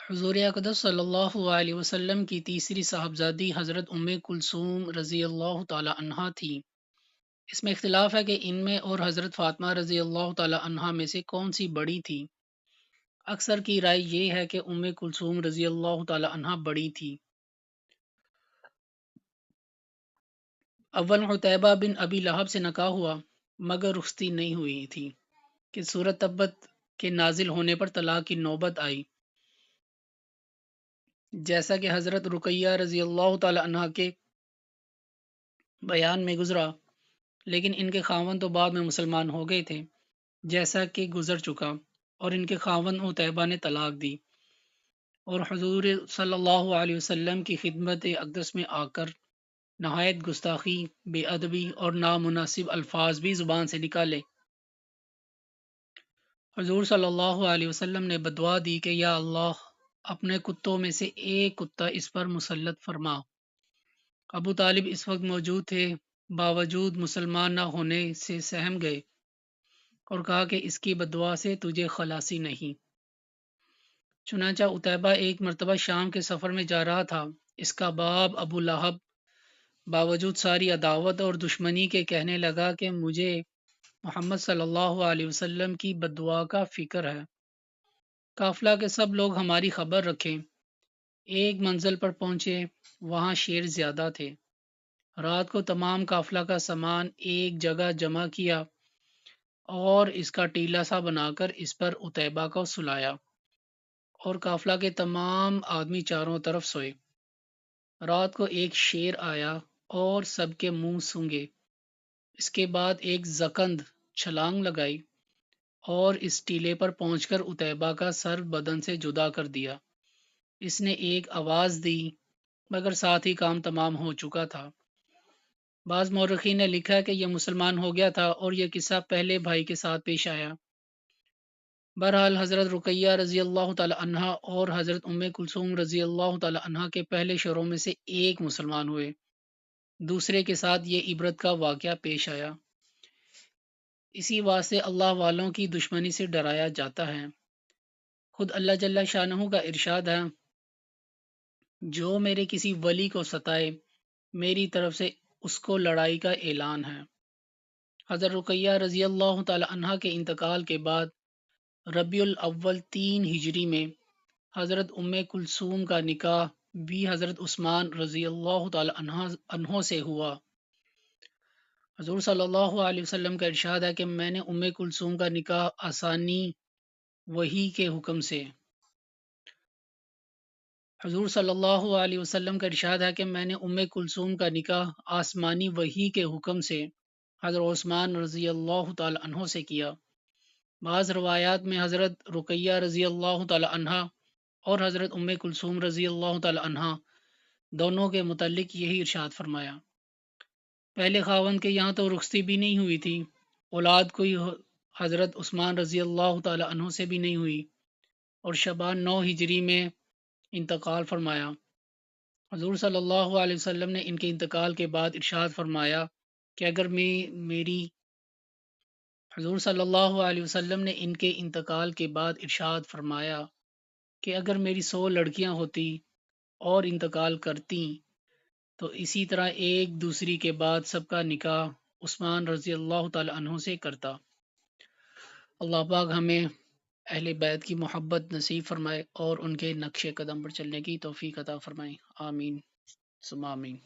حضور اقدس صلی اللہ علیہ وسلم کی تیسری صاحبزادی حضرت کلثوم رضی اللہ تعالی عنہا تھی۔ اس میں اختلاف ہے کہ ان میں اور حضرت فاطمہ رضی اللہ تعالی عنہا میں سے کون سی بڑی تھی۔ اکثر کی رائے یہ ہے کہ کلثوم رضی اللہ تعالی عنہا بڑی تھی۔ اول عتیبہ بن ابی لہب سے نکاح ہوا مگر رخصتی نہیں ہوئی تھی کہ سورۃ تبت کے نازل ہونے پر طلاق کی نوبت آئی، جیسا کہ حضرت رقیہ رضی اللہ تعالی عنہا کے بیان میں گزرا، لیکن ان کے خاوند تو بعد میں مسلمان ہو گئے تھے جیسا کہ گزر چکا، اور ان کے خاوند عتیبہ نے طلاق دی اور حضور صلی اللہ علیہ وسلم کی خدمت اقدس میں آ کر نہایت گستاخی، بے ادبی اور نامناسب الفاظ بھی زبان سے نکالے۔ حضور صلی اللہ علیہ وسلم نے بدعا دی کہ یا اللہ، اپنے کتوں میں سے ایک کتا اس پر مسلط فرما۔ ابو طالب اس وقت موجود تھے، باوجود مسلمان نہ ہونے سے سہم گئے اور کہا کہ اس کی بددعا سے تجھے خلاصی نہیں۔ چنانچہ عتیبہ ایک مرتبہ شام کے سفر میں جا رہا تھا۔ اس کا باپ ابو لہب باوجود ساری عداوت اور دشمنی کے کہنے لگا کہ مجھے محمد صلی اللہ علیہ وسلم کی بددعا کا فکر ہے۔ قافلہ کے سب لوگ ہماری خبر رکھیں۔ ایک منزل پر پہنچے، وہاں شیر زیادہ تھے۔ رات کو تمام قافلہ کا سامان ایک جگہ جمع کیا اور اس کا ٹیلہ سا بنا کر اس پر عتیبہ کو سلایا، اور قافلہ کے تمام آدمی چاروں طرف سوئے۔ رات کو ایک شیر آیا اور سب کے منہ سونگھے۔ اس کے بعد ایک زکند چھلانگ لگائی اور اس ٹیلے پر پہنچ کر عتیبہ کا سر بدن سے جدا کر دیا۔ اس نے ایک آواز دی مگر ساتھ ہی کام تمام ہو چکا تھا۔ بعض مورخین نے لکھا کہ یہ مسلمان ہو گیا تھا اور یہ قصہ پہلے بھائی کے ساتھ پیش آیا۔ بہرحال حضرت رقیہ رضی اللہ تعالی عنہا اور حضرت کلثوم رضی اللہ تعالی عنہا کے پہلے شوہروں میں سے ایک مسلمان ہوئے، دوسرے کے ساتھ یہ عبرت کا واقعہ پیش آیا۔ اسی واسطے اللہ والوں کی دشمنی سے ڈرایا جاتا ہے۔ خود اللہ جل شانہ کا ارشاد ہے، جو میرے کسی ولی کو ستائے میری طرف سے اس کو لڑائی کا اعلان ہے۔ حضرت رقیہ رضی اللہ تعالی عنہا کے انتقال کے بعد ربیع الاول 3 ہجری میں حضرت کلثوم کا نکاح بھی حضرت عثمان رضی اللہ تعالی عنہ سے ہوا۔ حضور صلی اللہ علیہ وسلم کا ارشاد ہے کہ میں نے کلثوم کا نکاح آسانی وحی کے حکم سے حضور صلی اللہ علیہ وسلم کا ارشاد ہے کہ میں نے کلثوم کا نکاح آسمانی وحی کے حکم سے حضرت عثمان رضی اللہ تعالی عنہ سے کیا۔ بعض روایات میں حضرت رقیہ رضی اللہ تعالی عنہ اور حضرت کلثوم رضی اللہ تعالی عنہ دونوں کے متعلق یہی ارشاد فرمایا۔ پہلے خاوند کے یہاں تو رخصتی بھی نہیں ہوئی تھی، اولاد کوئی حضرت عثمان رضی اللہ تعالی عنہ سے بھی نہیں ہوئی، اور شعبان 9 ہجری میں انتقال فرمایا۔ حضور صلی اللہ علیہ وسلم نے ان کے انتقال کے بعد ارشاد فرمایا کہ اگر میری حضور صلی اللہ علیہ وسلم نے ان کے انتقال کے بعد ارشاد فرمایا کہ اگر میری 100 لڑکیاں ہوتی اور انتقال کرتی تو اسی طرح ایک دوسری کے بعد سب کا نکاح عثمان رضی اللہ تعالی عنہ سے کرتا۔ اللہ پاک ہمیں اہل بیت کی محبت نصیب فرمائے اور ان کے نقش قدم پر چلنے کی توفیق عطا فرمائے، آمین ثم آمین۔